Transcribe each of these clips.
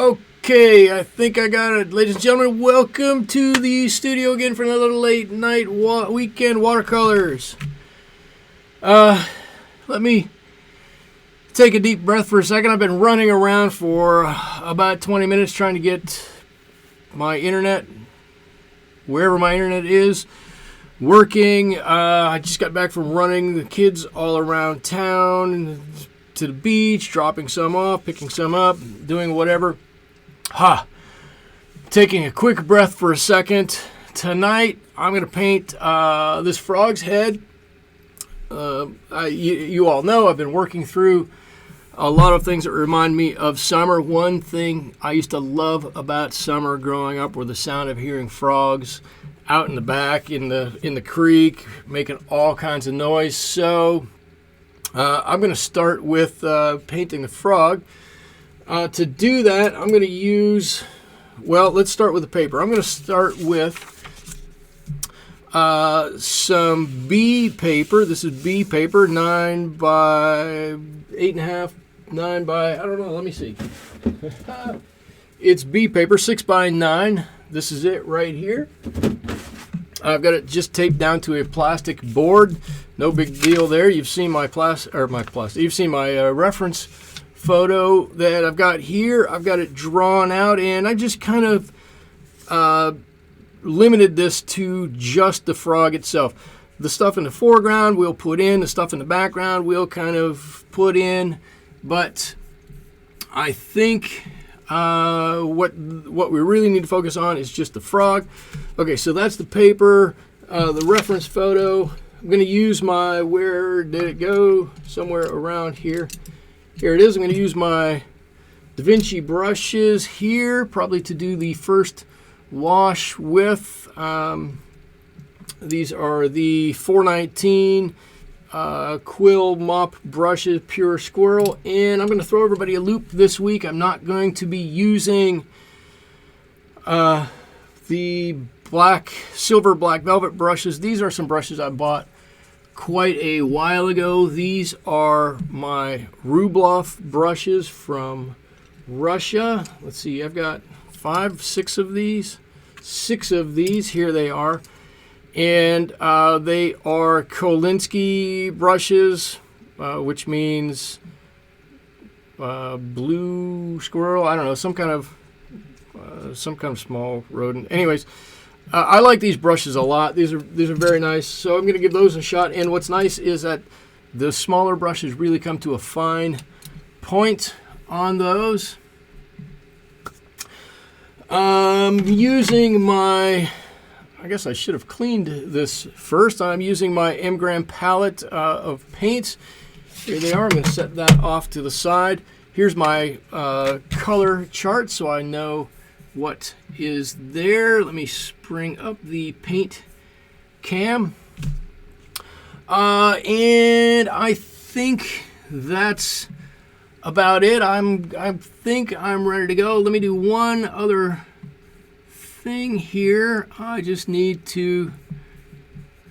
Okay, I think I got it. Ladies and gentlemen, welcome to the studio again for another late night weekend watercolors. Let me take a deep breath for a second. I've been running around for about 20 minutes trying to get my internet, wherever my internet is, working. I just got back from running the kids all around town, to the beach, dropping some off, picking some up, doing whatever. Taking a quick breath for a second. Tonight, I'm going to paint this frog's head. You all know I've been working through a lot of things that remind me of summer. One thing I used to love about summer growing up were the sound of hearing frogs out in the back in the creek, making all kinds of noise. So I'm going to start with painting the frog. To do that, I'm going to use, let's start with the paper. I'm going to start with some B paper. This is B paper, 9 by 8.5, 9 by, I don't know, let me see. It's B paper, 6 by 9. This is it right here. I've got it just taped down to a plastic board. No big deal there. You've seen my You've seen my reference photo that I've got here. I've got it drawn out, and I just kind of limited this to just the frog itself. The stuff in the foreground we'll put in, the stuff in the background we'll kind of put in, but I think what we really need to focus on is just the frog. Okay, so that's the paper, the reference photo. I'm going to use my, where did it go? Somewhere around here. Here it is. I'm going to use my Da Vinci brushes here, probably to do the first wash with. These are the 419 Quill Mop brushes, Pure Squirrel. And I'm going to throw everybody a loop this week. I'm not going to be using the silver black velvet brushes. These are some brushes I bought quite a while ago. These are my Rubloff brushes from Russia. Let's see, I've got 6 of these. 6 of these, here they are. And they are Kolinsky brushes, which means blue squirrel. I don't know, some kind of small rodent. Anyways, I like these brushes a lot. These are very nice. So I'm going to give those a shot. And what's nice is that the smaller brushes really come to a fine point on those. Using my, I guess I should have cleaned this first. I'm using my M-Gram palette of paints. Here they are. I'm going to set that off to the side. Here's my color chart so I know what is there. Let me spring up the paint cam. And I think that's about it. I think I'm ready to go. Let me do one other thing here. I just need to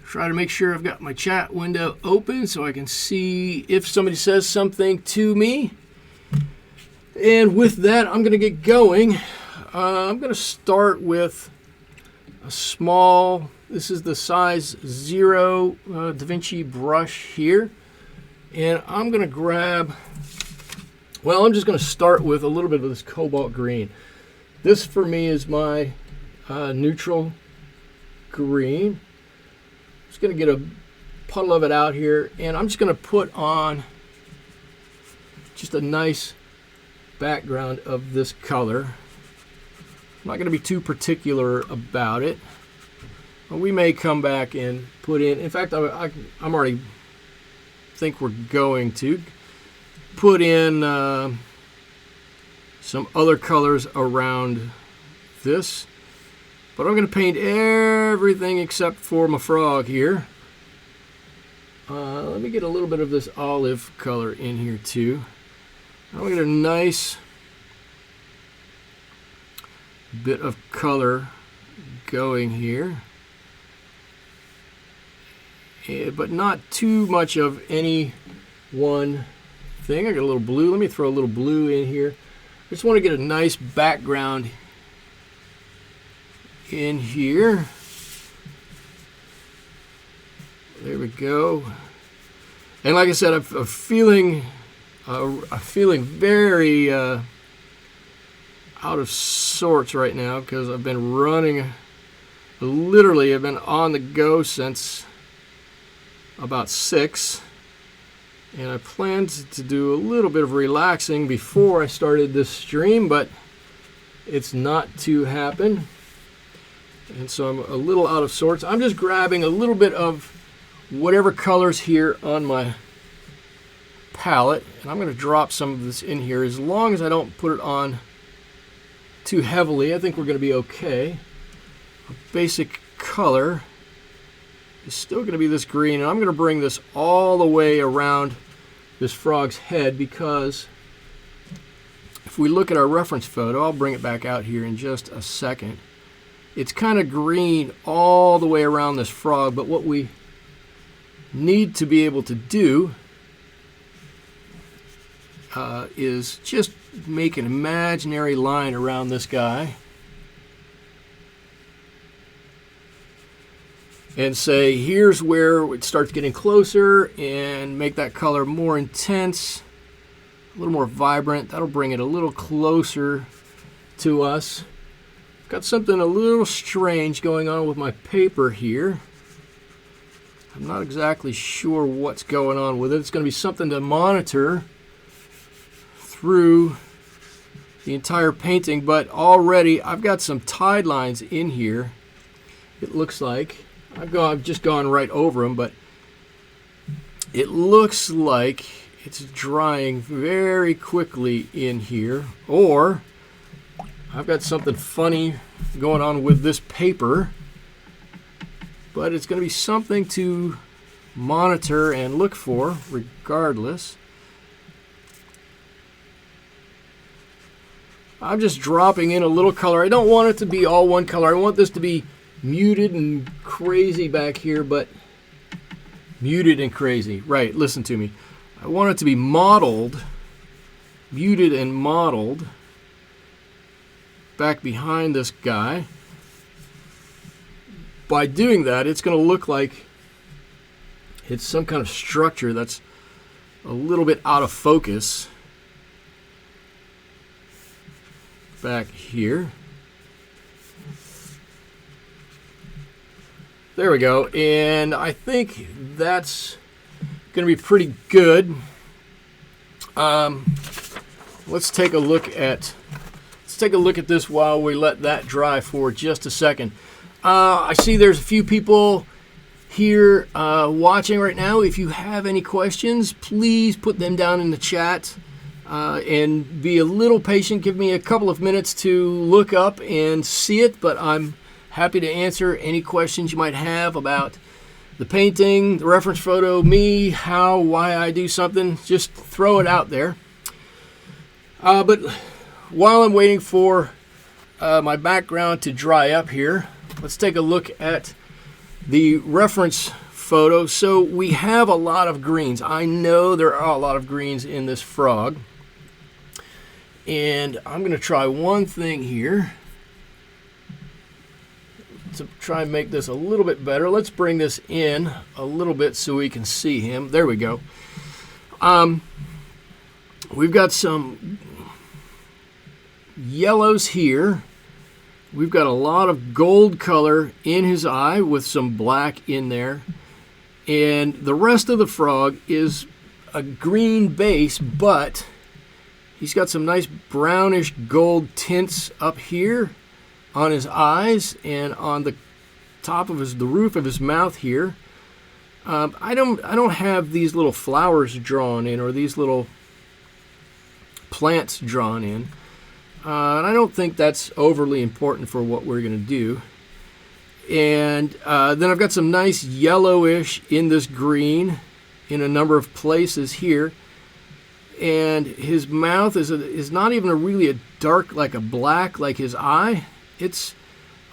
try to make sure I've got my chat window open so I can see if somebody says something to me. And with that, I'm going to get going. I'm going to start with a small, this is the size 0 Da Vinci brush here. And I'm going to grab, I'm just going to start with a little bit of this cobalt green. This for me is my neutral green. Just going to get a puddle of it out here, and I'm just going to put on just a nice background of this color. I'm not going to be too particular about it. We may come back and put in fact, I'm already think we're going to put in some other colors around this. But I'm going to paint everything except for my frog here. Let me get a little bit of this olive color in here too. I'll get a nice bit of color going here, but not too much of any one thing. I got a little blue. Let me throw a little blue in here. just want to get a nice background in here. There we go. And like I said, I'm feeling very out of sorts right now because I've been running. Literally, I've been on the go since about 6. And I planned to do a little bit of relaxing before I started this stream, but it's not to happen. And so I'm a little out of sorts. I'm just grabbing a little bit of whatever colors here on my palette. And I'm going to drop some of this in here. As long as I don't put it on too heavily, I think we're going to be okay. A basic color is still going to be this green, and I'm going to bring this all the way around this frog's head, because if we look at our reference photo, I'll bring it back out here in just a second. It's kind of green all the way around this frog, but what we need to be able to do is just make an imaginary line around this guy and say, here's where it starts getting closer, and make that color more intense, a little more vibrant. That'll bring it a little closer to us. Got something a little strange going on with my paper here. I'm not exactly sure what's going on with it. It's going to be something to monitor through the entire painting, but already I've got some tide lines in here. It looks like I've just gone right over them, but it looks like it's drying very quickly in here. Or I've got something funny going on with this paper, but it's going to be something to monitor and look for regardless. I'm just dropping in a little color. I don't want it to be all one color. I want this to be muted and crazy back here, but muted and crazy. Right, listen to me. I want it to be mottled, muted and mottled back behind this guy. By doing that, it's going to look like it's some kind of structure that's a little bit out of focus back here. There we go, and I think that's going to be pretty good. Let's take a look at this while we let that dry for just a second. I see there's a few people here watching right now. If you have any questions, please put them down in the chat, and be a little patient. Give me a couple of minutes to look up and see it, but I'm happy to answer any questions you might have about the painting, the reference photo, me, how, why I do something. Just throw it out there. But while I'm waiting for my background to dry up here, let's take a look at the reference photo. So we have a lot of greens. I know there are a lot of greens in this frog. And I'm going to try one thing here to try and make this a little bit better. Let's bring this in a little bit so we can see him. There we go. We've got some yellows here. We've got a lot of gold color in his eye with some black in there. And the rest of the frog is a green base, but he's got some nice brownish gold tints up here on his eyes and on the top of the roof of his mouth here. I don't have these little flowers drawn in, or these little plants drawn in. And I don't think that's overly important for what we're going to do. And then I've got some nice yellowish in this green in a number of places here. And his mouth is not even really a dark, like a black, like his eye. It's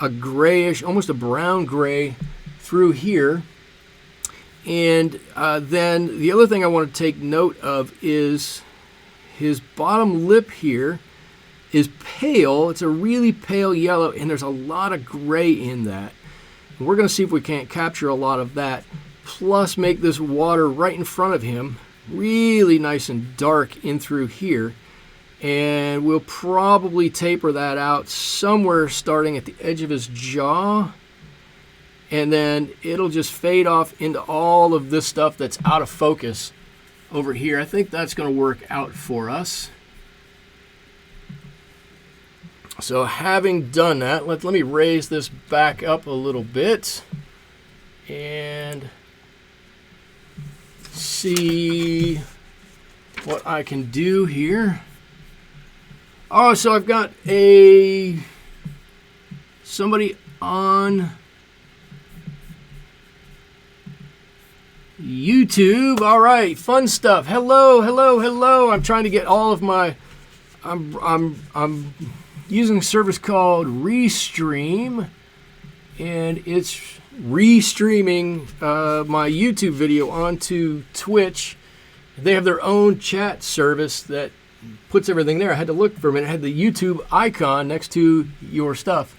a grayish, almost a brown gray through here. And then the other thing I want to take note of is his bottom lip here is pale. It's a really pale yellow, and there's a lot of gray in that. And we're going to see if we can't capture a lot of that, plus make this water right in front of him really nice and dark in through here. And we'll probably taper that out somewhere starting at the edge of his jaw. And then it'll just fade off into all of this stuff that's out of focus over here. I think that's going to work out for us. So having done that, let me raise this back up a little bit and see what I can do here. Oh, so I've got somebody on YouTube. All right, fun stuff. Hello, hello, hello. I'm trying to get all of my. I'm using a service called Restream, and it's restreaming my YouTube video onto Twitch. They have their own chat service that puts everything there. I had to look for a minute. It had the YouTube icon next to your stuff.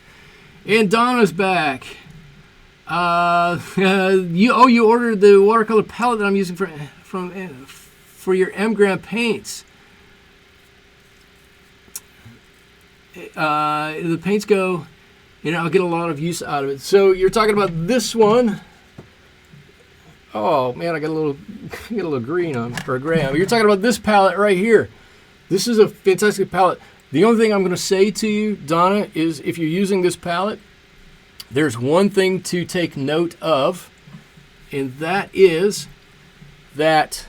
And Donna's back. You ordered the watercolor palette that I'm using for your M-Gram paints. The paints go, I'll get a lot of use out of it. So you're talking about this one. Oh man, I got a little green on, or gray on. You're talking about this palette right here. This is a fantastic palette. The only thing I'm going to say to you, Donna, is if you're using this palette, there's one thing to take note of, and that is that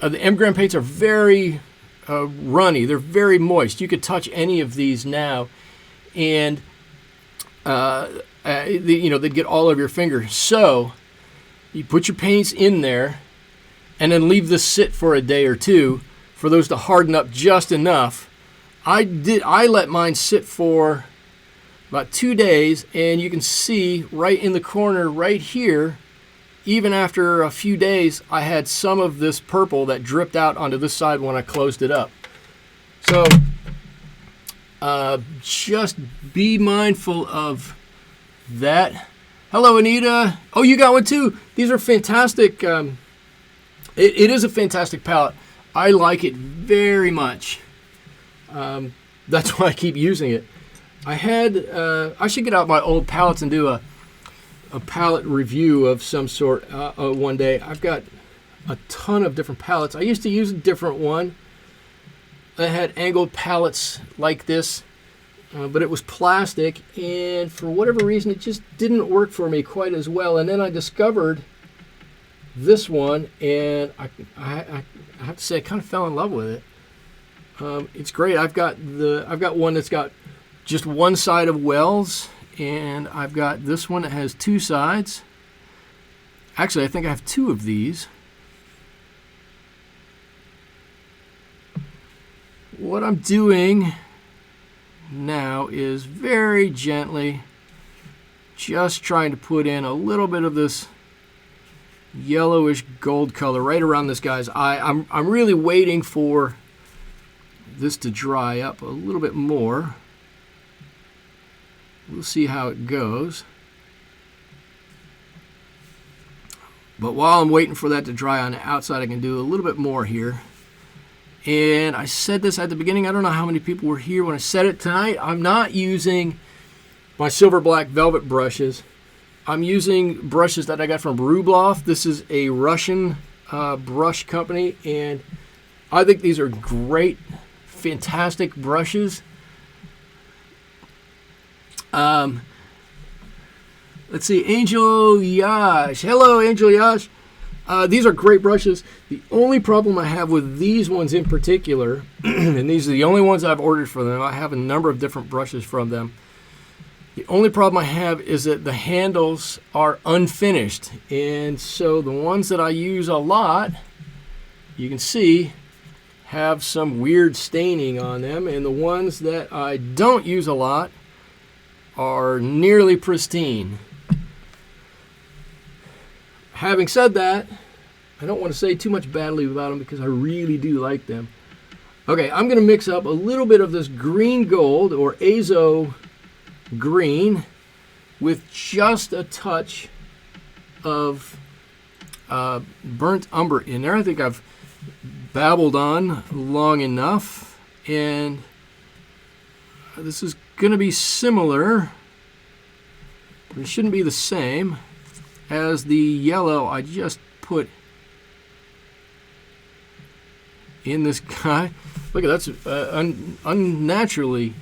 the M-Gram paints are very runny. They're very moist. You could touch any of these now, and they'd get all over your finger. So you put your paints in there, and then leave this sit for a day or two for those to harden up just enough. I let mine sit for about 2 days, and you can see right in the corner right here, even after a few days, I had some of this purple that dripped out onto this side when I closed it up. So just be mindful of that. Hello, Anita. Oh, you got one too. These are fantastic. It is a fantastic palette. I like it very much. That's why I keep using it. I should get out my old palettes and do a palette review of some sort one day. I've got a ton of different palettes. I used to use a different one. I had angled palettes like this, but it was plastic, and for whatever reason, it just didn't work for me quite as well. And then I discovered this one, and I have to say I kind of fell in love with it. It's great. I've got one that's got just one side of wells, and I've got this one that has two sides. Actually, I think I have two of these. What I'm doing now is very gently just trying to put in a little bit of this yellowish gold color right around this guy's eye. I'm really waiting for this to dry up a little bit more. We'll see how it goes. But while I'm waiting for that to dry on the outside, I can do a little bit more here. And I said this at the beginning. I don't know how many people were here when I said it tonight. I'm not using my silver black velvet brushes. I'm using brushes that I got from Rubloff. This is a Russian brush company, and I think these are great, fantastic brushes. Let's see, Angel Yash. Hello, Angel Yash. These are great brushes. The only problem I have with these ones in particular, and these are the only ones I've ordered for them, I have a number of different brushes from them. The only problem I have is that the handles are unfinished. And so the ones that I use a lot, you can see, have some weird staining on them. And the ones that I don't use a lot are nearly pristine. Having said that, I don't want to say too much badly about them because I really do like them. Okay, I'm going to mix up a little bit of this green gold or azo green with just a touch of burnt umber in there. I think I've babbled on long enough, and this is going to be similar, but it shouldn't be the same as the yellow I just put in this guy. Look at that's unnaturally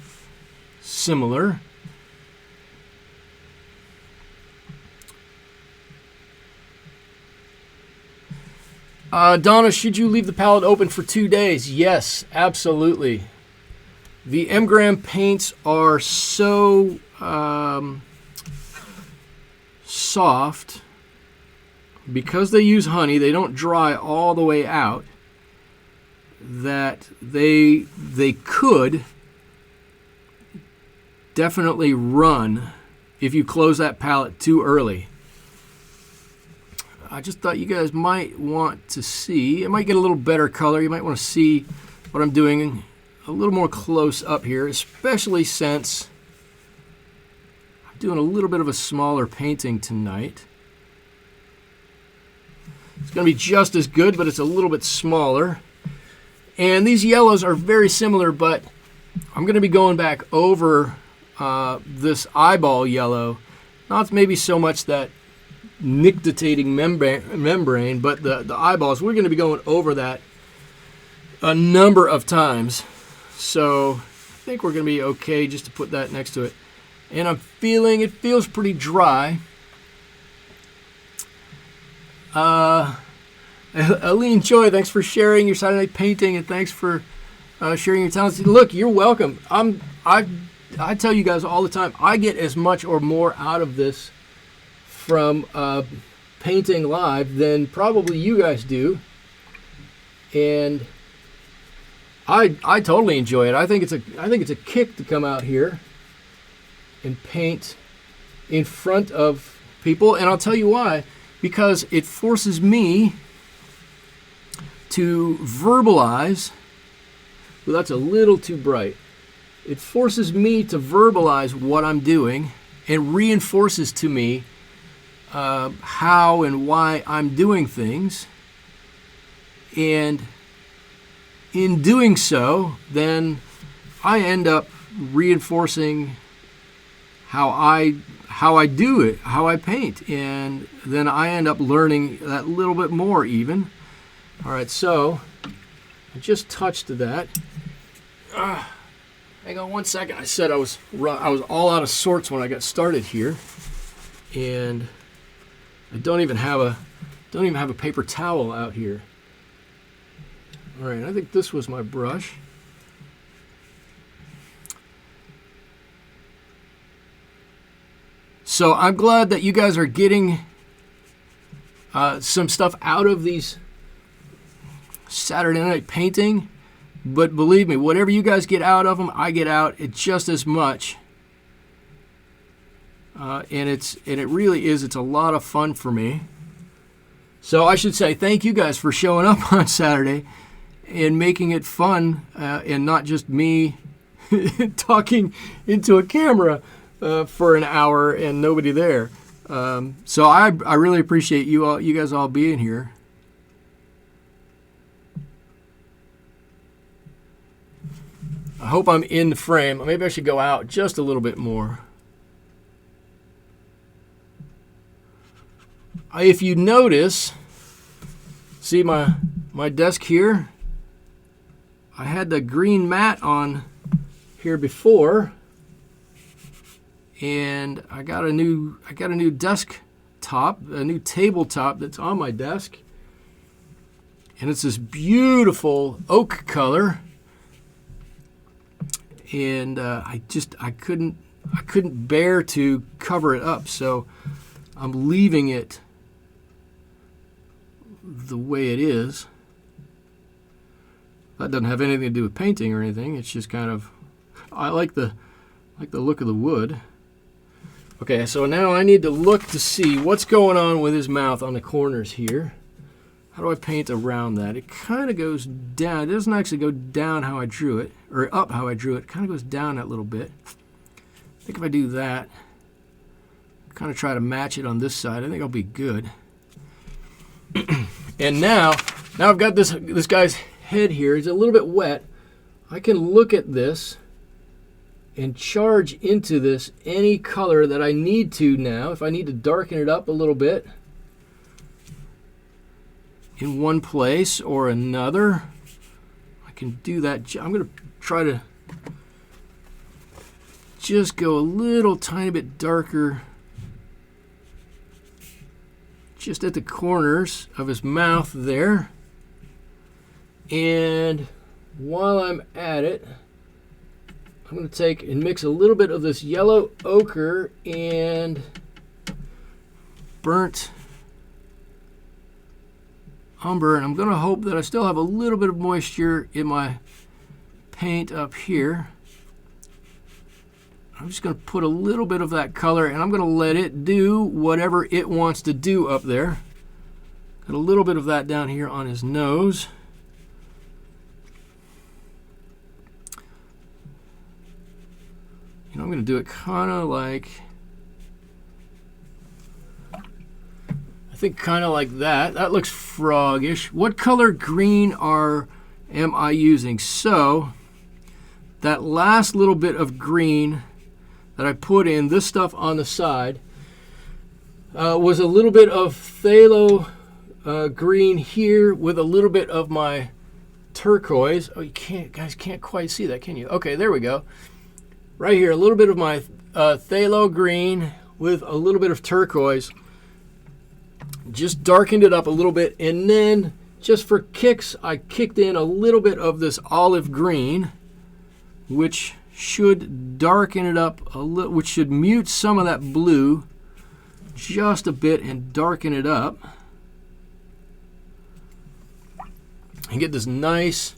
similar. Donna, should you leave the palette open for 2 days? Yes, absolutely. The Mgram paints are so soft because they use honey. They don't dry all the way out. That they could definitely run if you close that palette too early. I just thought you guys might want to see. It might get a little better color. You might want to see what I'm doing a little more close up here, especially since I'm doing a little bit of a smaller painting tonight. It's going to be just as good, but it's a little bit smaller. And these yellows are very similar, but I'm going to be going back over this eyeball yellow. Not maybe so much that nictitating membrane, but the eyeballs. We're going to be going over that a number of times. So I think we're going to be okay just to put that next to it. And I'm feeling, it feels pretty dry. Aline Joy, thanks for sharing your Saturday night painting, and thanks for sharing your talents. Look, you're welcome. I tell you guys all the time, I get as much or more out of this from painting live than probably you guys do, and I totally enjoy it. I think it's a kick to come out here and paint in front of people, and I'll tell you why. Because it forces me to verbalize. Well, that's a little too bright. It forces me to verbalize what I'm doing and reinforces to me how and why I'm doing things. And in doing so, then I end up reinforcing how I do it, how I paint, and then I end up learning that little bit more even. All right, so I just touched that. Hang on one second. I said I was all out of sorts when I got started here, and I don't even have a paper towel out here. All right, I think this was my brush. So I'm glad that you guys are getting some stuff out of these Saturday night painting. But believe me, whatever you guys get out of them, I get out it just as much. And it really is. It's a lot of fun for me. So I should say thank you guys for showing up on Saturday and making it fun, and not just me talking into a camera for an hour and nobody there. So I really appreciate you guys all being here. I hope I'm in the frame. Maybe I should go out just a little bit more. If you notice, see my desk here? I had the green mat on here before, and I got a new desk top, a new tabletop that's on my desk, and it's this beautiful oak color. And I couldn't bear to cover it up, so I'm leaving it the way it is. That doesn't have anything to do with painting or anything. It's just kind of, I like the look of the wood. Okay, so now I need to look to see what's going on with his mouth on the corners here. how do I paint around that? It kind of goes down. It doesn't actually go down how I drew it, or up how I drew it. It kind of goes down that little bit. I think if I do that, kind of try to match it on this side, I think I'll be good. And now I've got this guy's head here. It's a little bit wet. I can look at this and charge into this any color that I need to now. If I need to darken it up a little bit in one place or another, I can do that. I'm going to try to just go a little tiny bit darker just at the corners of his mouth there. And while I'm at it, I'm going to take and mix a little bit of this yellow ochre and burnt umber, and I'm going to hope that I still have a little bit of moisture in my paint up here. I'm just going to put a little bit of that color, and I'm going to let it do whatever it wants to do up there. Got a little bit of that down here on his nose. I'm going to do it kind of like, I think kind of like that. That looks froggish. What color green am I using? So that last little bit of green that I put in, this stuff on the side, was a little bit of phthalo green here with a little bit of my turquoise. Oh, guys can't quite see that, can you? Okay, there we go. Right here, a little bit of my phthalo green with a little bit of turquoise. Just darkened it up a little bit, and then just for kicks, I kicked in a little bit of this olive green, which should darken it up a little, which should mute some of that blue just a bit and darken it up. And get this nice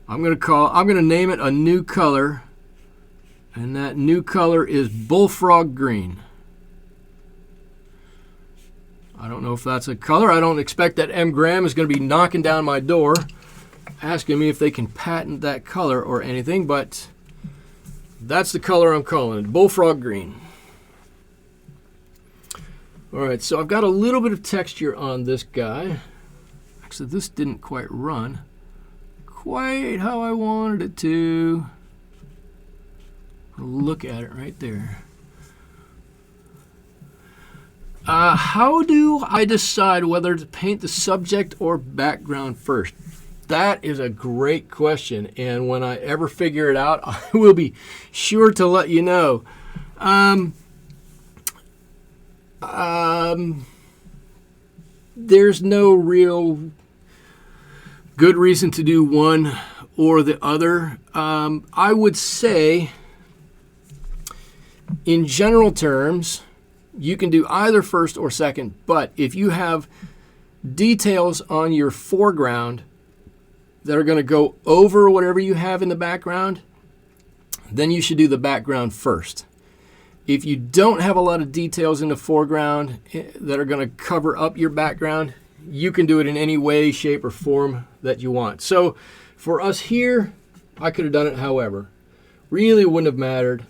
I'm going to name it a new color, and that new color is bullfrog green. I don't know if that's a color. I don't expect that M. Graham is going to be knocking down my door asking me if they can patent that color or anything, but that's the color I'm calling it, bullfrog green. All right, so I've got a little bit of texture on this guy. Actually, this didn't quite run quite how I wanted it to. Look at it right there. How do I decide whether to paint the subject or background first? That is a great question, and when I ever figure it out, I will be sure to let you know. There's no real good reason to do one or the other. I would say, in general terms, you can do either first or second, but if you have details on your foreground that are going to go over whatever you have in the background, then you should do the background first. If you don't have a lot of details in the foreground that are going to cover up your background, you can do it in any way, shape, or form that you want. So for us here, I could have done it however. Really wouldn't have mattered.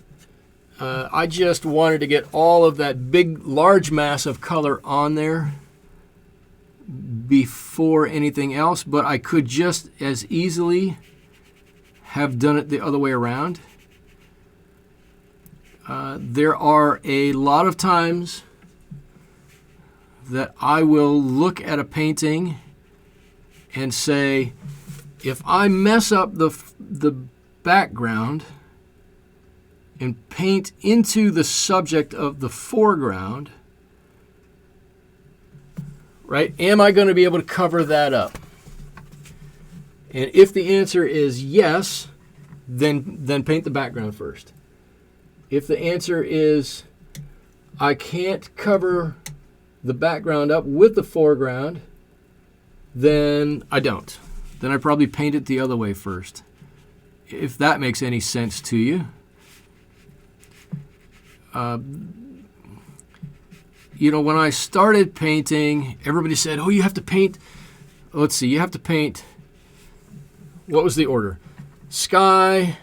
I just wanted to get all of that big, large mass of color on there before anything else, but I could just as easily have done it the other way around. There are a lot of times that I will look at a painting and say, if I mess up the background and paint into the subject of the foreground, right, am I going to be able to cover that up? And if the answer is yes, then paint the background first. If the answer is I can't cover the background up with the foreground, then I don't. Then I probably paint it the other way first, if that makes any sense to you know, when I started painting, everybody said, oh, you have to paint, let's see, you have to paint, what was the order? Sky,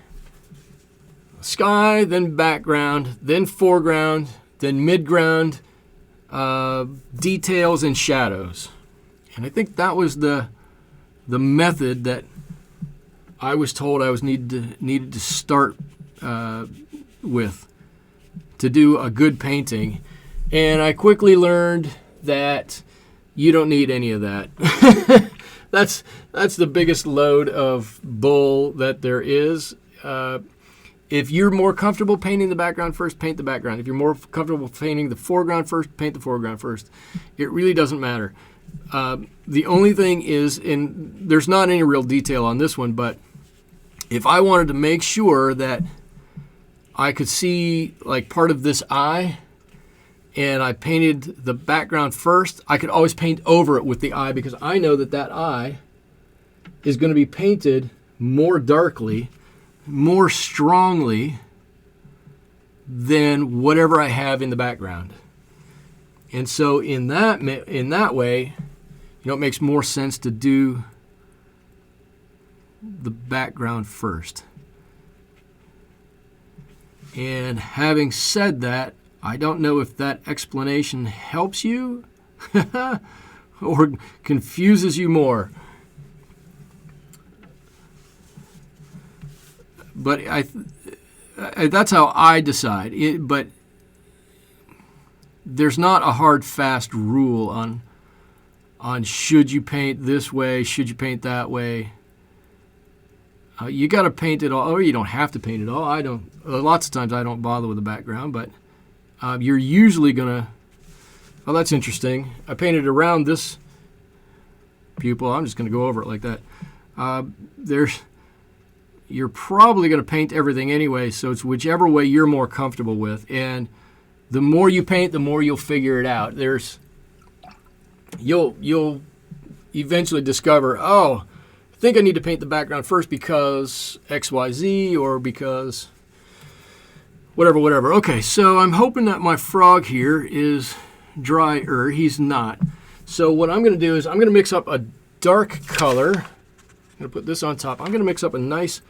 then background, then foreground, then midground, details and shadows. And I think that was the method that I was told I was needed to start with to do a good painting. And I quickly learned that you don't need any of that. That's the biggest load of bull that there is. If you're more comfortable painting the background first, paint the background. If you're more comfortable painting the foreground first, paint the foreground first. It really doesn't matter. The only thing is, and there's not any real detail on this one, but if I wanted to make sure that I could see like part of this eye and I painted the background first, I could always paint over it with the eye because I know that that eye is going to be painted more darkly, more strongly than whatever I have in the background. And so in that way, you know, it makes more sense to do the background first. And having said that, I don't know if that explanation helps you or confuses you more. But that's how I decide. But there's not a hard, fast rule on should you paint this way, should you paint that way. You got to paint it all, or you don't have to paint it all. I don't. Lots of times I don't bother with the background, but you're usually gonna. Oh, that's interesting. I painted around this pupil. I'm just gonna go over it like that. You're probably gonna paint everything anyway, so it's whichever way you're more comfortable with. And the more you paint, the more you'll figure it out. You'll eventually discover, oh, I think I need to paint the background first because XYZ or because whatever. Okay, so I'm hoping that my frog here is drier. He's not. So what I'm going to do is I'm going to mix up a dark color. I'm going to put this on top. I'm going to mix up a nice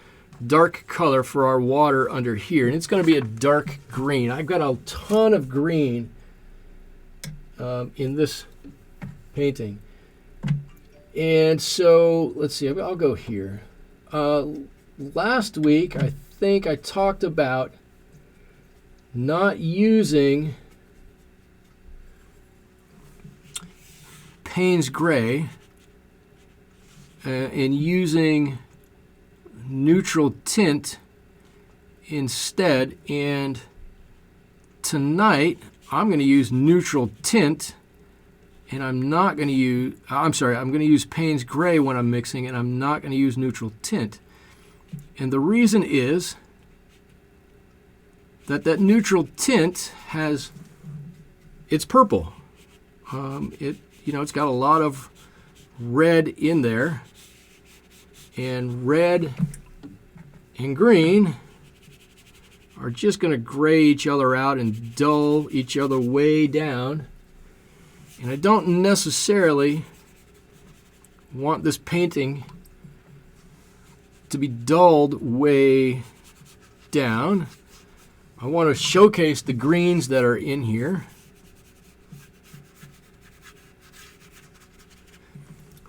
dark color for our water under here. And it's going to be a dark green. I've got a ton of green in this painting. And so, let's see, I'll go here. Last week, I think I talked about not using Payne's Gray and using neutral tint instead. And tonight, I'm going to use neutral tint. And I'm going to use Payne's Gray when I'm mixing, and I'm not going to use neutral tint. And the reason is that neutral tint it's purple. It's got a lot of red in there, and red and green are just going to gray each other out and dull each other way down. And I don't necessarily want this painting to be dulled way down. I want to showcase the greens that are in here.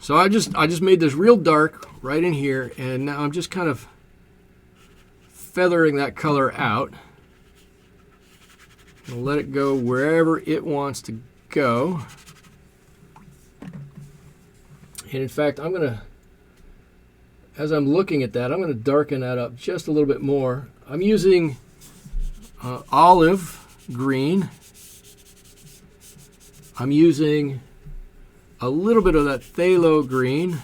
So I just made this real dark right in here, and now I'm just kind of feathering that color out. I'll let it go wherever it wants to go. And in fact, as I'm looking at that, I'm going to darken that up just a little bit more. I'm using olive green. I'm using a little bit of that phthalo green.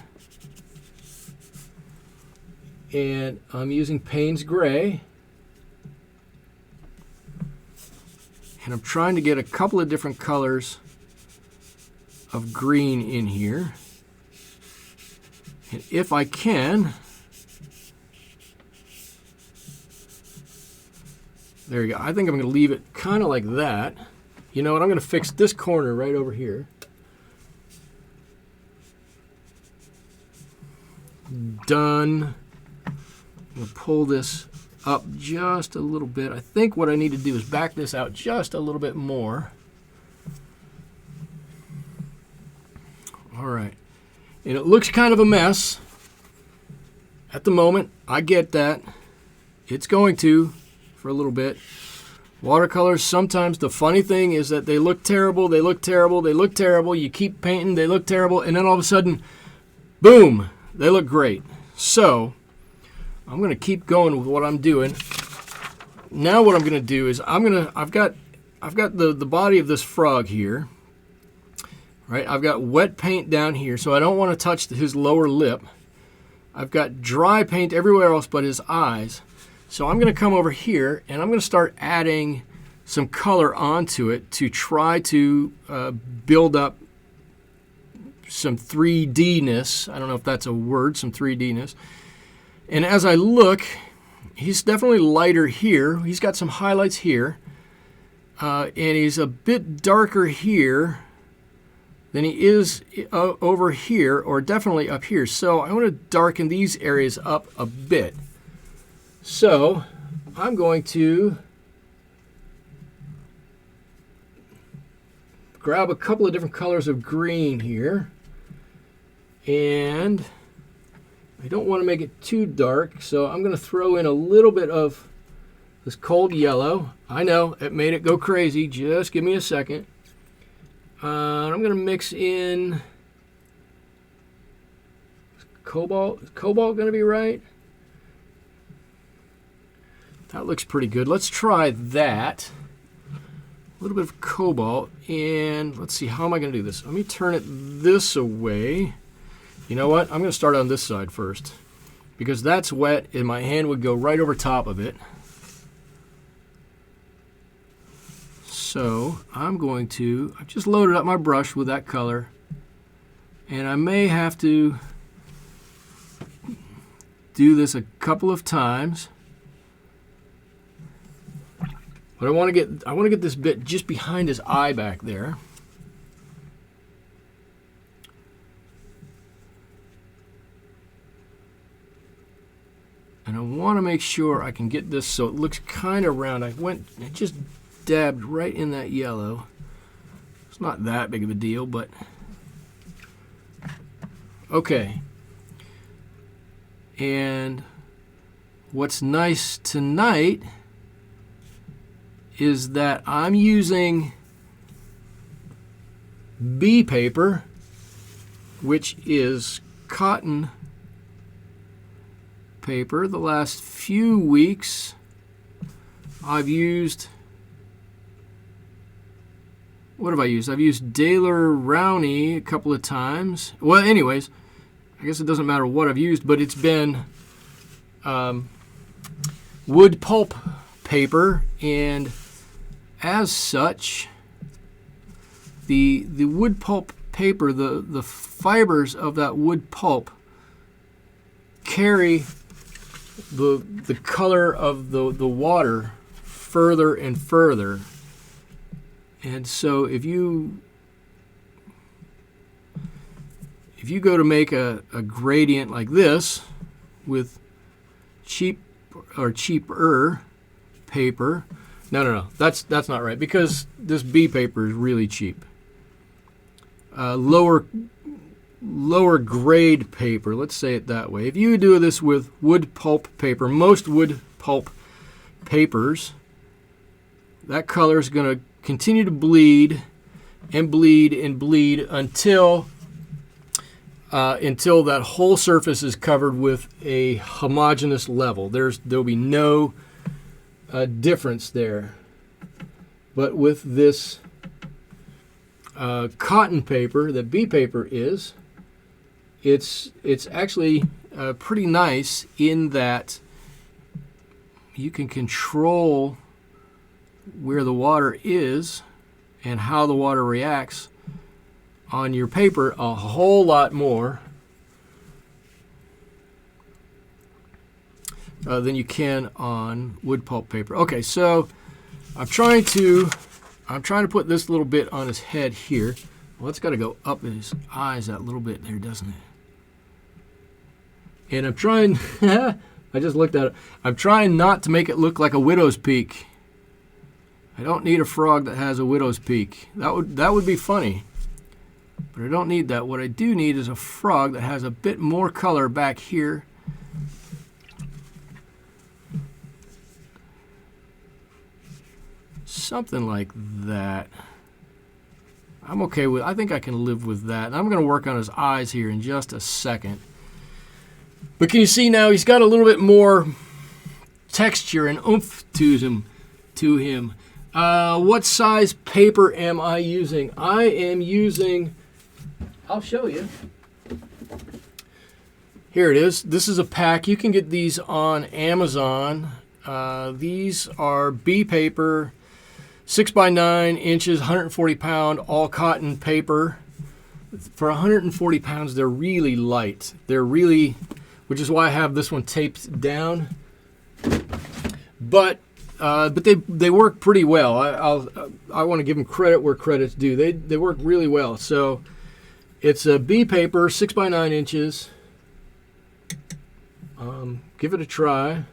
And I'm using Payne's Gray. And I'm trying to get a couple of different colors of green in here. And if I can, there you go. I think I'm going to leave it kind of like that. You know what? I'm going to fix this corner right over here. Done. I'm going to pull this up just a little bit. I think what I need to do is back this out just a little bit more. All right. And it looks kind of a mess at the moment. I get that. It's going to for a little bit. Watercolors, sometimes the funny thing is that they look terrible, they look terrible, they look terrible. You keep painting, they look terrible, and then all of a sudden, boom, they look great. So I'm going to keep going with what I'm doing. Now what I'm going to do is I've got the body of this frog here. Right? I've got wet paint down here, so I don't want to touch his lower lip. I've got dry paint everywhere else but his eyes. So I'm going to come over here and I'm going to start adding some color onto it to try to build up some 3D-ness. I don't know if that's a word, some 3D-ness. And as I look, he's definitely lighter here. He's got some highlights here. And he's a bit darker here than he is over here, or definitely up here. So I want to darken these areas up a bit. So I'm going to grab a couple of different colors of green here, and I don't want to make it too dark, so I'm going to throw in a little bit of this cold yellow. I know it made it go crazy. Just give me a second. I'm going to mix in cobalt. Is cobalt going to be right? That looks pretty good. Let's try that. A little bit of cobalt. And let's see, how am I going to do this? Let me turn it this away. You know what? I'm going to start on this side first, because that's wet and my hand would go right over top of it. So I've just loaded up my brush with that color, and I may have to do this a couple of times. But I want to get this bit just behind his eye back there. And I want to make sure I can get this so it looks kind of round. I just dabbed right in that yellow. It's not that big of a deal, but okay. And what's nice tonight is that I'm using B paper, which is cotton paper. The last few weeks I've used, what have I used? I've used Daler Rowney a couple of times. Well, anyways, I guess it doesn't matter what I've used, but it's been wood pulp paper, and as such, the wood pulp paper, the fibers of that wood pulp carry the color of the water further and further. And so if you go to make a gradient like this with cheap or cheaper paper, no, that's not right, because this B paper is really cheap. Lower grade paper, let's say it that way. If you do this with wood pulp paper, most wood pulp papers, that color is going to continue to bleed and bleed and bleed until that whole surface is covered with a homogeneous level. There'll be no difference there. But with this cotton paper that B paper is, it's actually pretty nice in that you can control where the water is and how the water reacts on your paper a whole lot more than you can on wood pulp paper. Okay, so I'm trying to I'm trying to put this little bit on his head here. Well, it's got to go up in his eyes that little bit there, doesn't it? And I'm trying, I just looked at it. I'm trying not to make it look like a widow's peak. I don't need a frog that has a widow's peak. That would be funny. But I don't need that. What I do need is a frog that has a bit more color back here. Something like that. I'm okay with, I think I can live with that. And I'm going to work on his eyes here in just a second. But can you see now he's got a little bit more texture and oomph to him. What size paper am I using? I am using, I'll show you. Here it is. This is a pack. You can get these on Amazon. These are B paper, 6 by 9 inches, 140 pound, all cotton paper. For 140 pounds, they're really light. They're really, which is why I have this one taped down. But they work pretty well. I want to give them credit where credit's due. They work really well. So it's a B paper, 6 by 9 inches. Give it a try.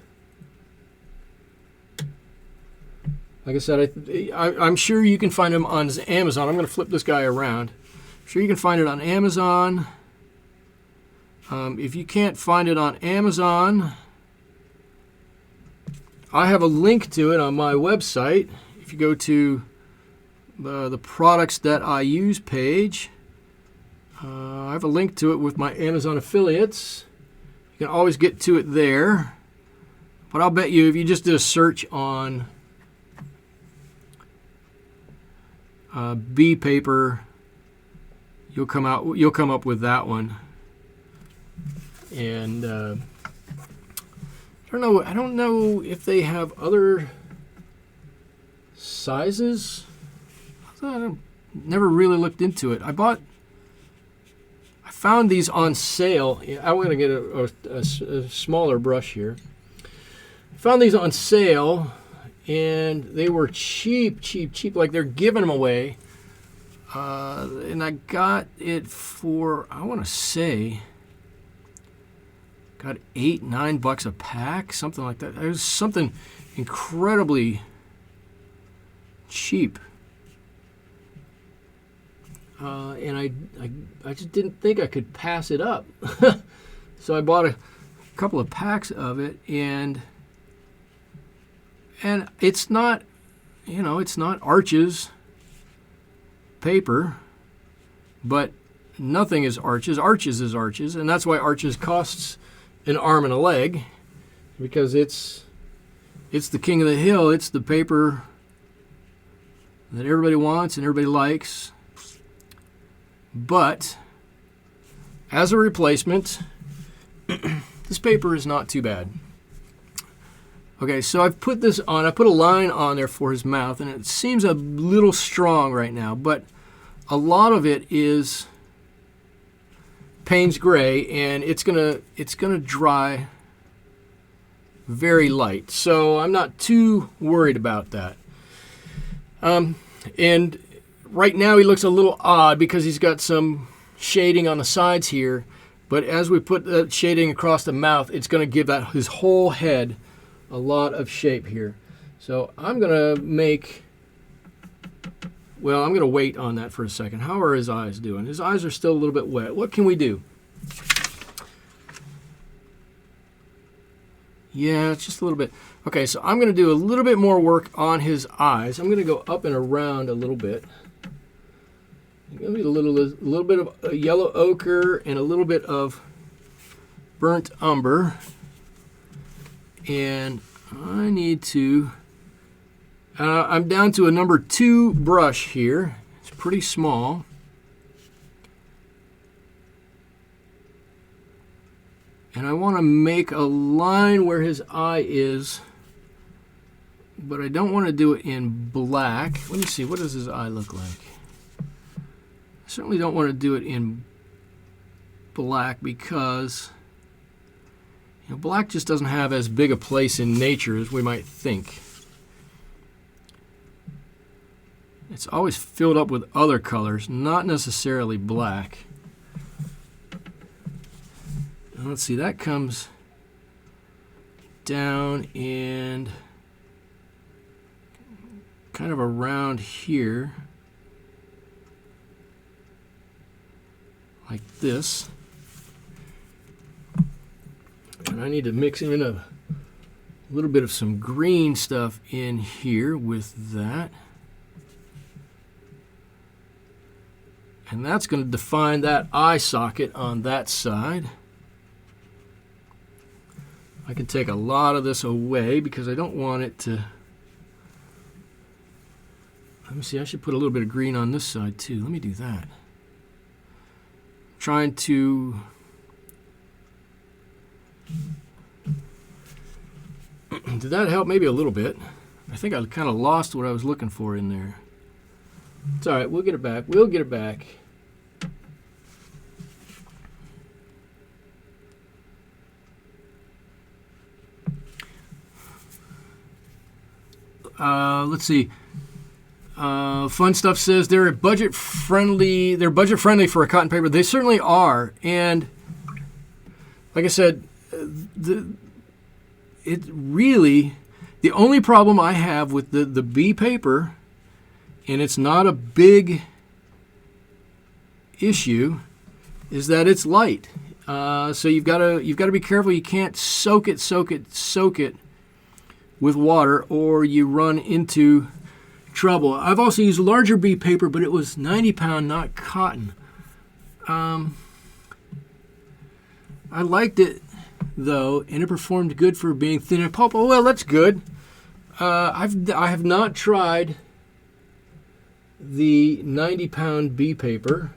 Like I said, I'm sure you can find them on Amazon. I'm going to flip this guy around. I'm sure you can find it on Amazon. If you can't find it on Amazon, I have a link to it on my website. If you go to the products that I use page, I have a link to it with my Amazon affiliates. You can always get to it there. But I'll bet you if you just did a search on B paper, you'll come up with that one. And I don't know if they have other sizes. I never really looked into it. I found these on sale. I'm going to get a smaller brush here. I found these on sale, and they were cheap. Like they're giving them away. And I got it for, I want to say, got $8-9 a pack, something like that. It was something incredibly cheap. And I just didn't think I could pass it up. So I bought a couple of packs of it, and it's not, it's not Arches paper, but nothing is Arches. Arches is Arches, and that's why Arches costs an arm and a leg, because it's the king of the hill. It's the paper that everybody wants and everybody likes. But as a replacement, this paper is not too bad. Okay, so I've put this on. I put a line on there for his mouth, and it seems a little strong right now, but a lot of it is Payne's Gray, and it's gonna dry very light. So I'm not too worried about that. And right now he looks a little odd because he's got some shading on the sides here, but as we put that shading across the mouth, it's going to give that his whole head a lot of shape here. So I'm going to I'm going to wait on that for a second. How are his eyes doing? His eyes are still a little bit wet. What can we do? Yeah, it's just a little bit. Okay, so I'm going to do a little bit more work on his eyes. I'm going to go up and around a little bit. Give me a little bit of yellow ochre and a little bit of burnt umber. And I need to, I'm down to a number 2 brush here. It's pretty small. And I want to make a line where his eye is, but I don't want to do it in black. Let me see, what does his eye look like? I certainly don't want to do it in black because black just doesn't have as big a place in nature as we might think. it's always filled up with other colors, not necessarily black. And let's see, that comes down and kind of around here, like this. And I need to mix in a little bit of some green stuff in here with that. And that's going to define that eye socket on that side. I can take a lot of this away because I don't want it to... Let me see, I should put a little bit of green on this side too. Let me do that. Trying to... Did that help? Maybe a little bit. I think I kind of lost what I was looking for in there. It's all right. We'll get it back. We'll get it back. Let's see. Fun Stuff says they're budget friendly. They're budget friendly for a cotton paper. They certainly are. And like I said, it really, the only problem I have with the B paper, and it's not a big issue, is that it's light. So you've got to be careful. You can't soak it with water, or you run into trouble. I've also used larger B paper, but it was 90 pound, not cotton. I liked it though, and it performed good for being thin and pulp. Oh well, that's good. I have not tried the 90 pound B paper,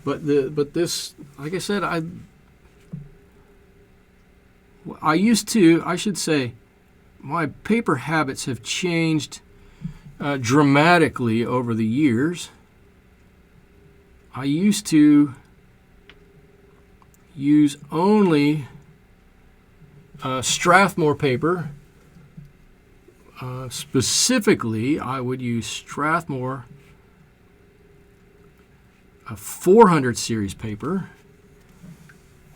but this, like I said, I should say, my paper habits have changed dramatically over the years. I used to use only Strathmore paper. Specifically, I would use Strathmore 400 series paper,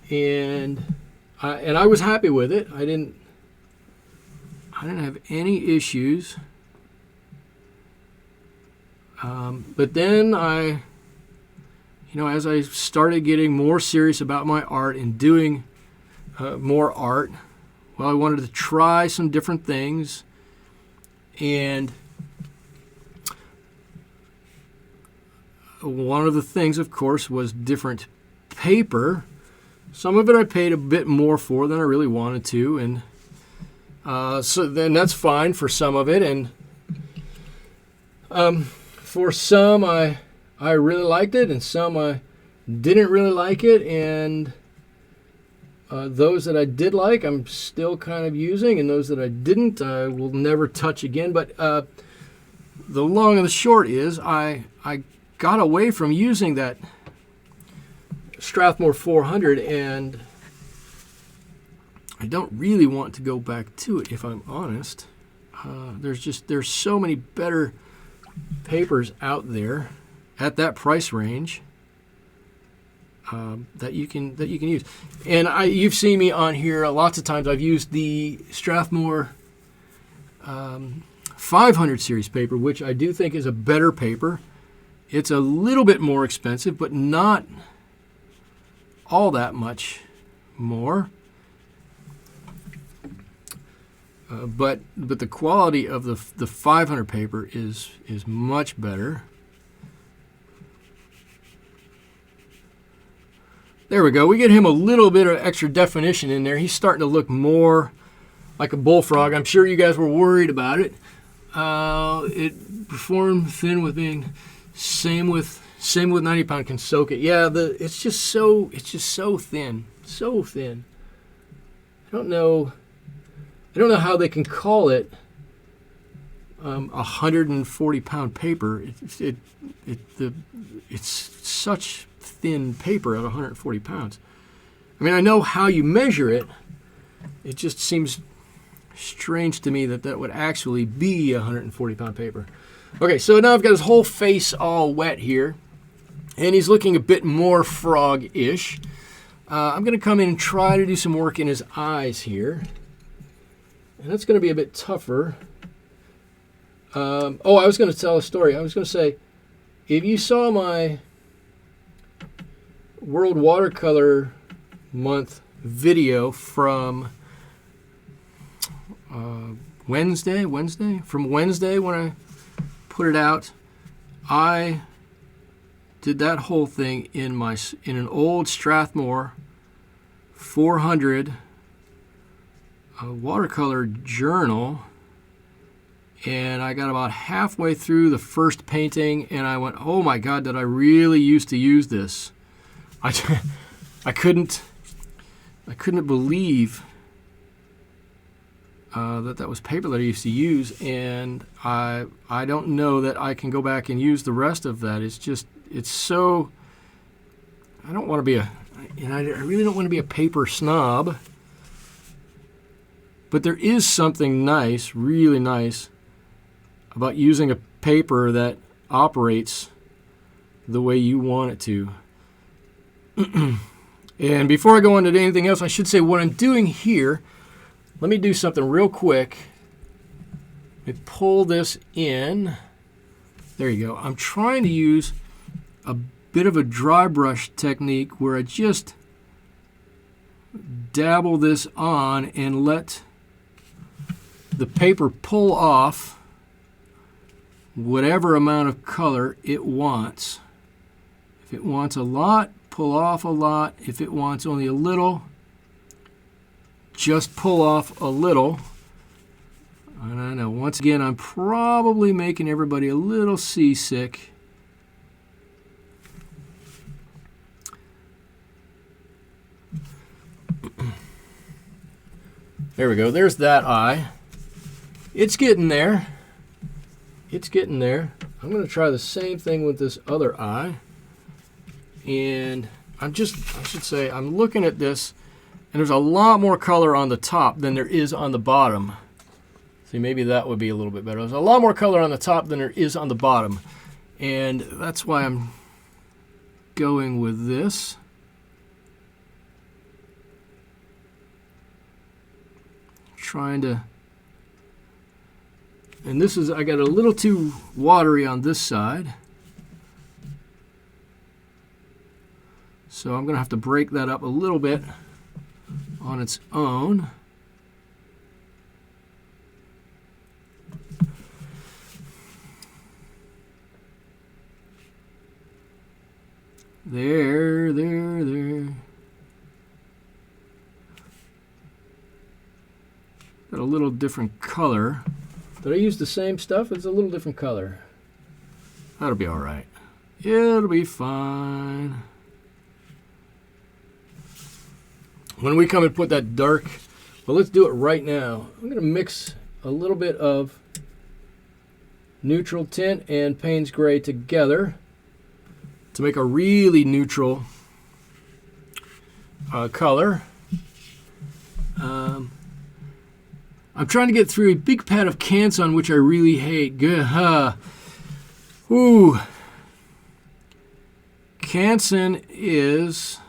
and I was happy with it. I didn't have any issues. But then as I started getting more serious about my art and doing more art, well, I wanted to try some different things. And one of the things, of course, was different paper. Some of it I paid a bit more for than I really wanted to, and so then that's fine for some of it. And for some, I really liked it, and some I didn't really like it. And those that I did like, I'm still kind of using, and those that I didn't, I will never touch again. But the long and the short is, I got away from using that Strathmore 400, and I don't really want to go back to it, if I'm honest. There's so many better papers out there at that price range that you can use. And you've seen me on here lots of times. I've used the Strathmore 500 series paper, which I do think is a better paper. It's a little bit more expensive, but not all that much more. But the quality of the 500 paper is much better. There we go. We get him a little bit of extra definition in there. He's starting to look more like a bullfrog. I'm sure you guys were worried about it. It performed thin with being same with 90 pound can soak it. Yeah, it's just so thin, so thin. I don't know how they can call it 140 pound paper. It's such thin paper at 140 pounds. I mean, I know how you measure it. It just seems strange to me that that would actually be a 140-pound paper. Okay, so now I've got his whole face all wet here, and he's looking a bit more frog-ish. I'm going to come in and try to do some work in his eyes here, and that's going to be a bit tougher. Oh, I was going to tell a story. I was going to say, if you saw my World Watercolor Month video from Wednesday when I put it out, I did that whole thing in an old Strathmore 400 watercolor journal, and I got about halfway through the first painting and I went, oh my God, did I really used to use this? I couldn't believe that was paper that I used to use, and I don't know that I can go back and use the rest of that. It's so, I don't want to be I really don't want to be a paper snob, but there is something nice, really nice, about using a paper that operates the way you want it to. And before I go on to anything else, I should say what I'm doing here. Let me do something real quick. Let me pull this in. There you go. I'm trying to use a bit of a dry brush technique where I just dabble this on and let the paper pull off whatever amount of color it wants. If it wants a lot, pull off a lot. If it wants only a little, just pull off a little. And I know, once again, I'm probably making everybody a little seasick. There we go. There's that eye. It's getting there. It's getting there. I'm going to try the same thing with this other eye. And I should say, I'm looking at this, and there's a lot more color on the top than there is on the bottom. See, maybe that would be a little bit better. There's a lot more color on the top than there is on the bottom. And that's why I'm going with this. Trying to, and this is, I got a little too watery on this side. So I'm going to have to break that up a little bit on its own. There. Got a little different color. Did I use the same stuff? It's a little different color. That'll be all right. It'll be fine. When we come and put that dark, well, let's do it right now. I'm going to mix a little bit of neutral tint and Payne's Gray together to make a really neutral color. I'm trying to get through a big pad of Canson, which I really hate. Good. Ooh. Canson is...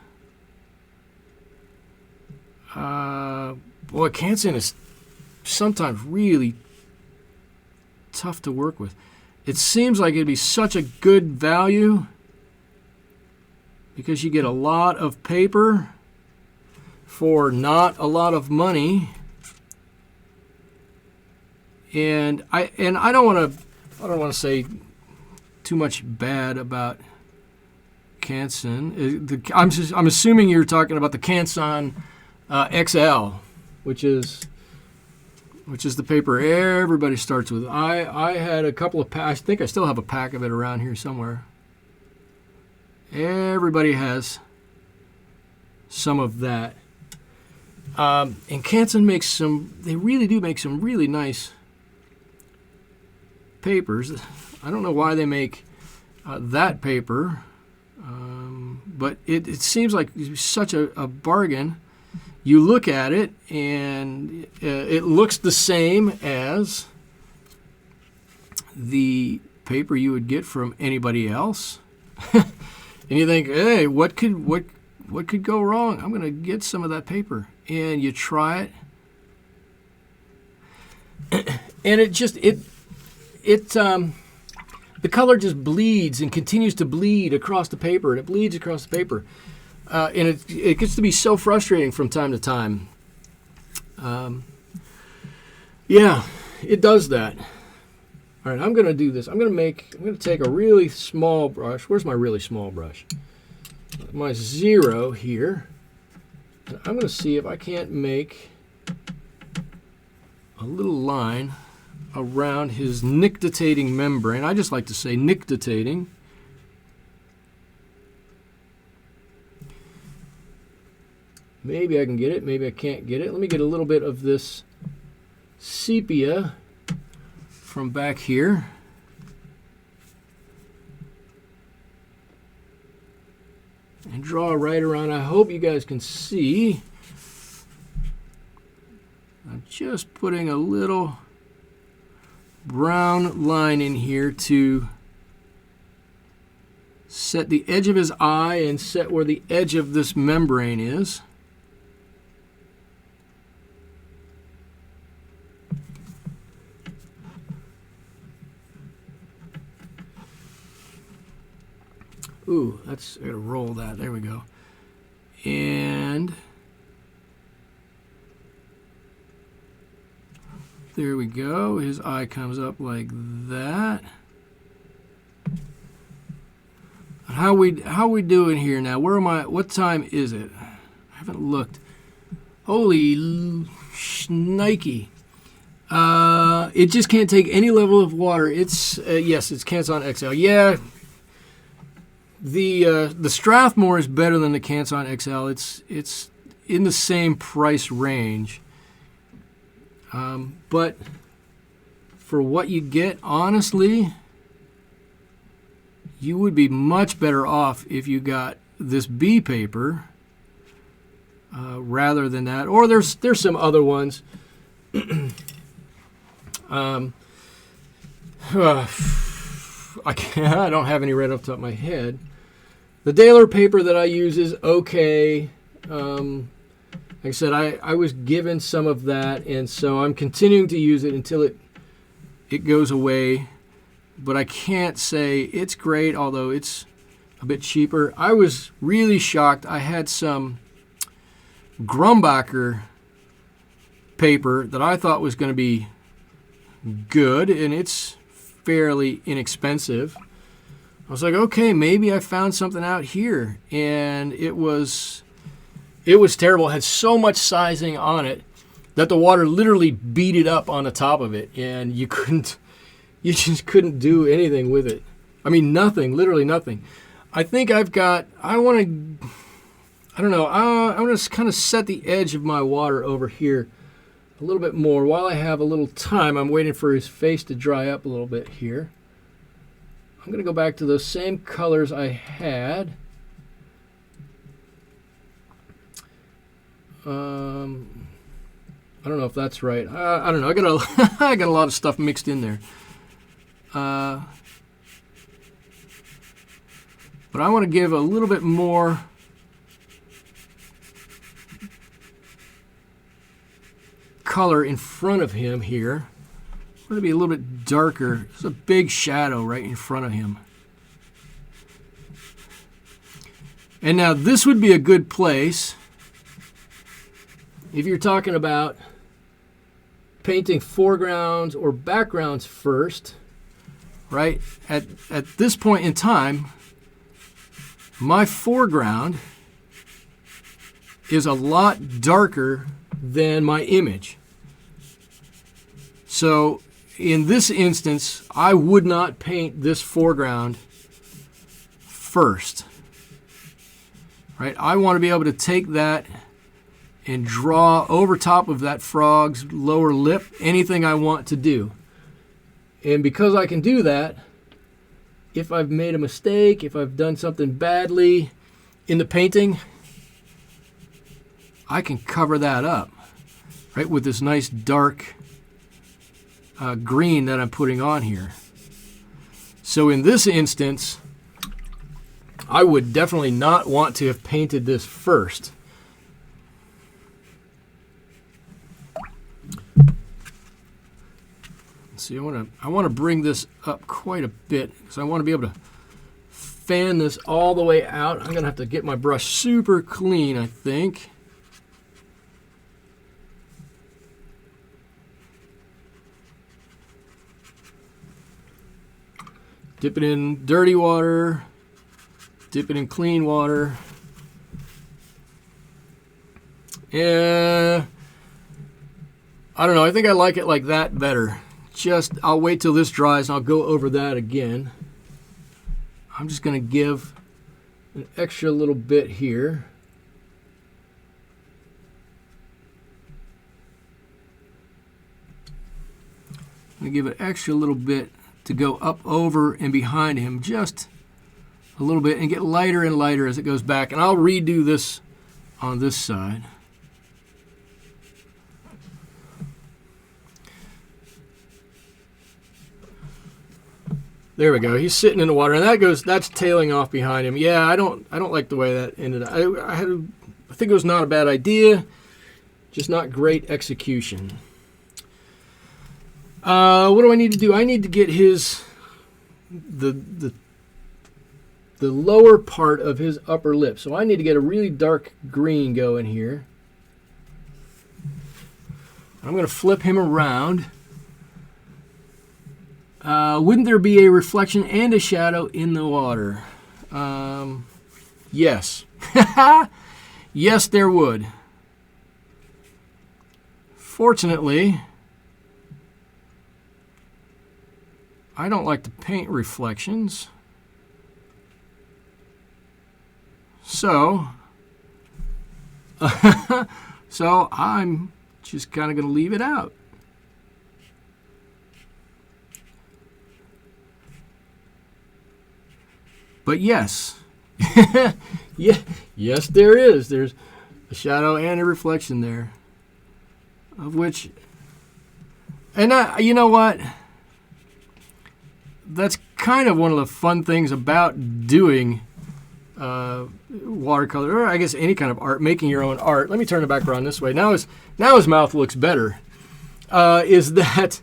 boy, Canson is sometimes really tough to work with. It seems like it'd be such a good value because you get a lot of paper for not a lot of money. And I don't want to say too much bad about Canson. I'm assuming you're talking about the Canson XL, which is the paper everybody starts with. I had a couple of packs. I think I still have a pack of it around here somewhere. Everybody has some of that. And Canson makes they really do make some really nice papers. I don't know why they make that paper, but it seems like such a bargain. you look at it and it looks the same as the paper you would get from anybody else. And you think, hey, what could go wrong? I'm going to get some of that paper. And you try it. And the color just bleeds and continues to bleed across the paper, and it bleeds across the paper. And it gets to be so frustrating from time to time. Yeah, it does that. All right, I'm going to do this. I'm going to take a really small brush. Where's my really small brush? My 0 here. And I'm going to see if I can't make a little line around his nictitating membrane. I just like to say nictitating. Maybe I can get it. Maybe I can't get it. Let me get a little bit of this sepia from back here. And draw right around. I hope you guys can see. I'm just putting a little brown line in here to set the edge of his eye and set where the edge of this membrane is. Ooh, that's, I gotta roll that. There we go. And there we go. His eye comes up like that. How we doing here now? Where am I? What time is it? I haven't looked. Holy shnikey. It just can't take any level of water. It's yes, it's Canson XL. Yeah. The Strathmore is better than the Canson XL. It's in the same price range. But for what you get, honestly, you would be much better off if you got this B paper rather than that. Or there's some other ones. I don't have any right off the top of my head. The Daler paper that I use is okay. Like I said, I was given some of that, and so I'm continuing to use it until it goes away. But I can't say it's great, although it's a bit cheaper. I was really shocked. I had some Grumbacher paper that I thought was going to be good, and it's fairly inexpensive. I was like, okay, maybe I found something out here, and it was terrible. It had so much sizing on it that the water literally beat it up on the top of it, and you just couldn't do anything with it. I mean, nothing, literally nothing. I think I want to kind of set the edge of my water over here a little bit more while I have a little time. I'm waiting for his face to dry up a little bit here. I'm going to go back to those same colors I had. I don't know if that's right. I don't know. I got a lot of stuff mixed in there. But I want to give a little bit more color in front of him here. I'm going to be a little bit darker. There's a big shadow right in front of him. And now this would be a good place if you're talking about painting foregrounds or backgrounds first, right? At this point in time, my foreground is a lot darker than my image. So in this instance, I would not paint this foreground first, right? I want to be able to take that and draw over top of that frog's lower lip anything I want to do. And because I can do that, if I've made a mistake, if I've done something badly in the painting, I can cover that up, right, with this nice dark green that I'm putting on here. So in this instance, I would definitely not want to have painted this first. See, I want to bring this up quite a bit because I want to be able to fan this all the way out. I'm going to have to get my brush super clean, I think. Dip it in dirty water, dip it in clean water. Yeah, I don't know, I think I like it like that better. I'll wait till this dries and I'll go over that again. I'm just going to give an extra little bit here. I'm going to give an extra little bit to go up over and behind him just a little bit and get lighter and lighter as it goes back. And I'll redo this on this side. There we go. He's sitting in the water, and that's tailing off behind him. Yeah, I don't like the way that ended up. I think it was not a bad idea, just not great execution. What do I need to do? I need to get the lower part of his upper lip. So I need to get a really dark green going here. I'm going to flip him around. Wouldn't there be a reflection and a shadow in the water? Yes. Yes, there would. Fortunately, I don't like to paint reflections. So, so I'm just kind of going to leave it out. But yes, yeah, yes, there is. There's a shadow and a reflection there, of which, and you know what? That's kind of one of the fun things about doing watercolor, or I guess any kind of art, making your own art. Let me turn it back around this way. Now his mouth looks better. Is that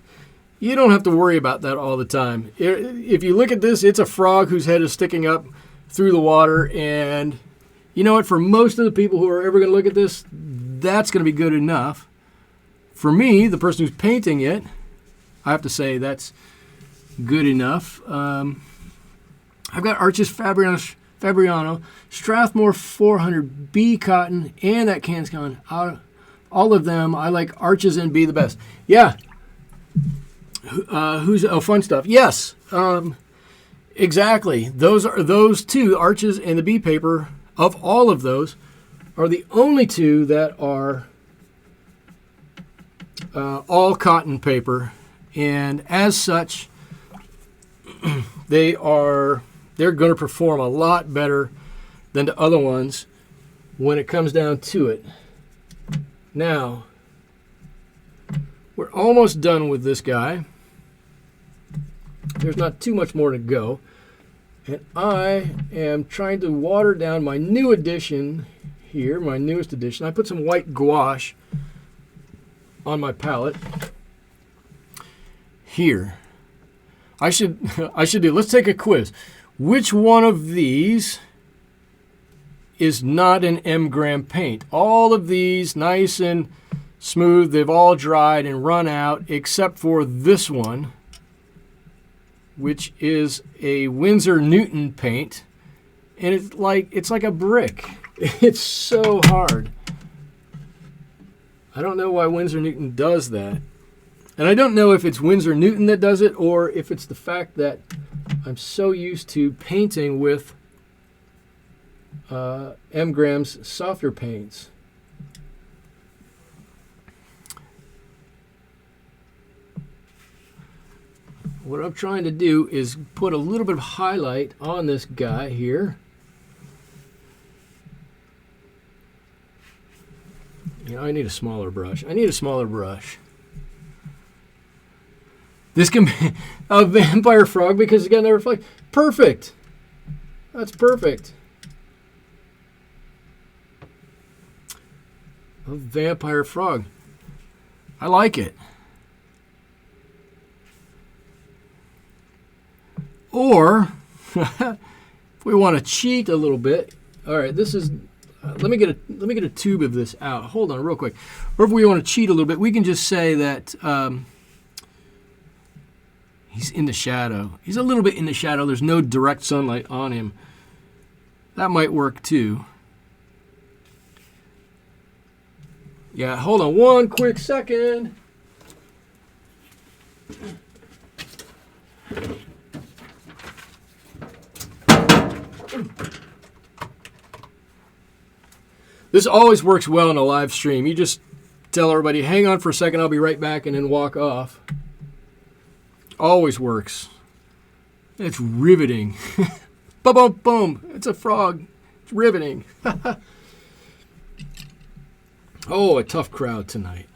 you don't have to worry about that all the time. If you look at this, it's a frog whose head is sticking up through the water, and you know what? For most of the people who are ever going to look at this, that's going to be good enough. For me, the person who's painting it, I have to say that's good enough. I've got Arches Fabriano, Strathmore 400B cotton, and that Canscon. All of them, I like Arches and B the best. Yeah. Fun stuff. Yes, exactly. Those two, Arches and the B paper, of all of those, are the only two that are all cotton paper, and as such, they're going to perform a lot better than the other ones when it comes down to it. Now, we're almost done with this guy. There's not too much more to go. And I am trying to water down my new edition here, my newest edition. I put some white gouache on my palette here. I should do, let's take a quiz. Which one of these is not an M-gram paint? All of these, nice and smooth, they've all dried and run out, except for this one, which is a Winsor Newton paint, and it's like a brick. It's so hard. I don't know why Winsor Newton does that. And I don't know if it's Winsor Newton that does it or if it's the fact that I'm so used to painting with M-Gram's softer paints. What I'm trying to do is put a little bit of highlight on this guy here. You know, I need a smaller brush. I need a smaller brush. This can be a vampire frog because, again, they reflect. Perfect. That's perfect. A vampire frog. I like it. Or, if we want to cheat a little bit, all right, this is. Let me get a tube of this out. Hold on, real quick. Or if we want to cheat a little bit, we can just say that he's in the shadow. He's a little bit in the shadow. There's no direct sunlight on him. That might work too. Yeah, hold on one quick second. This always works well in a live stream. You just tell everybody, hang on for a second, I'll be right back, and then walk off. Always works. It's riveting. Boom, boom, boom. It's a frog. It's riveting. Oh, a tough crowd tonight.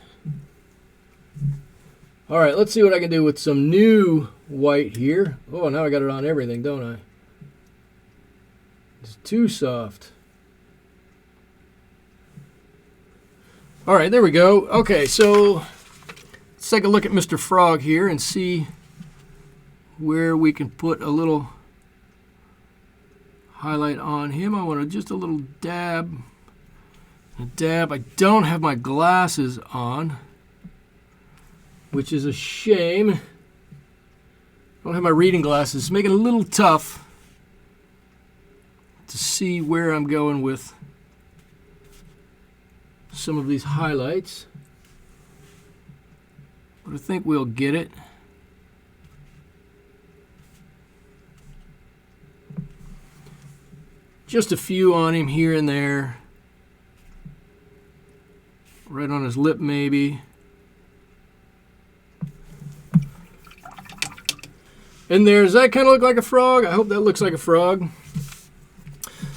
All right, let's see what I can do with some new white here. Oh, now I got it on everything, don't I? It's too soft. All right, there we go. Okay, so let's take a look at Mr. Frog here and see where we can put a little highlight on him. I want just a little dab. A dab. I don't have my glasses on, which is a shame. I don't have my reading glasses. It's making it a little tough to see where I'm going with some of these highlights, but I think we'll get it. Just a few on him here and there. Right on his lip, maybe. And does that kind of look like a frog? I hope that looks like a frog.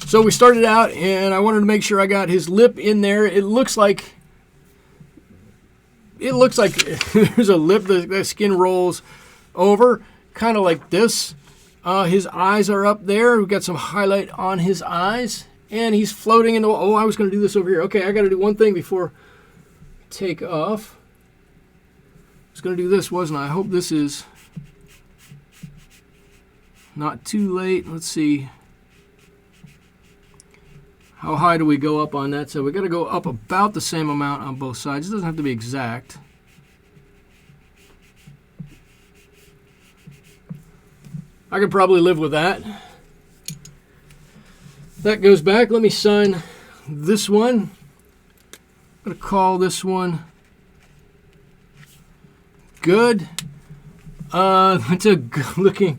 So we started out, and I wanted to make sure I got his lip in there. It looks like there's a lip. The skin rolls over, kind of like this. His eyes are up there. We've got some highlight on his eyes, and he's floating in the. Oh, I was going to do this over here. Okay, I got to do one thing before take off. I was going to do this, wasn't I? I hope this is not too late. Let's see. How high do we go up on that? So we got to go up about the same amount on both sides. It doesn't have to be exact. I could probably live with that. That goes back. Let me sign this one. I'm going to call this one good. It's a good looking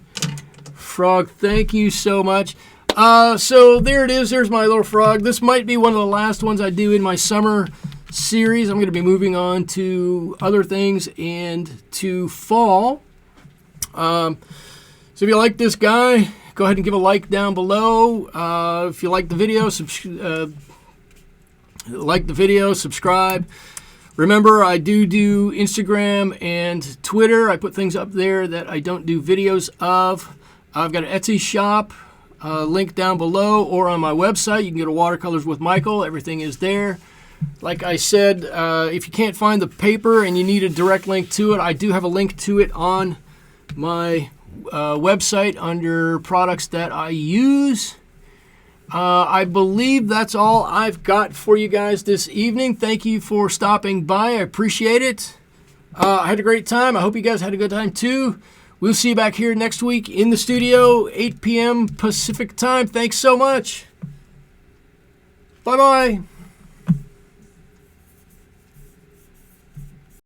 frog. Thank you so much. So there it is. There's my little frog. This might be one of the last ones I do in my summer series. I'm going to be moving on to other things and to fall. So if you like this guy, go ahead and give a like down below. If you like the video, subscribe. Remember, I do Instagram and Twitter. I put things up there that I don't do videos of. I've got an Etsy shop. Link down below or on my website. You can go to Watercolors with Michael. Everything is there. Like I said, if you can't find the paper and you need a direct link to it, I do have a link to it on my website under products that I use. I believe that's all I've got for you guys this evening. Thank you for stopping by. I appreciate it. I had a great time. I hope you guys had a good time too. We'll see you back here next week in the studio, 8 p.m. Pacific time. Thanks so much. Bye-bye.